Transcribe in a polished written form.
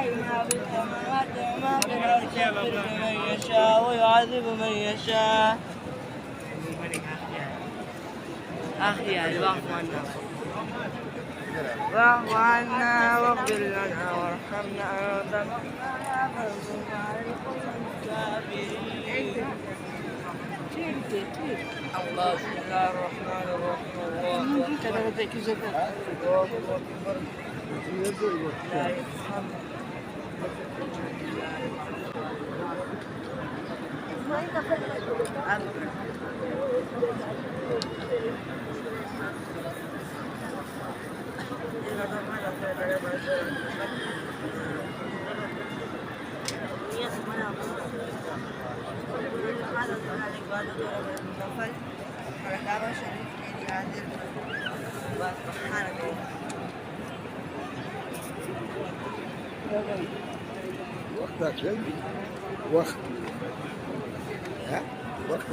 ما في السماوات وما في الأرض يغفر لمن يشاء ويعذب من يشاء. أخي واعف عنا واعف عنا واغفر لنا وارحمنا أنت مولانا فانصرنا على القوم الكافرين. الله بسم الله الرحمن الرحيم. الله أكبر. لا يفهم. وقت ها وقت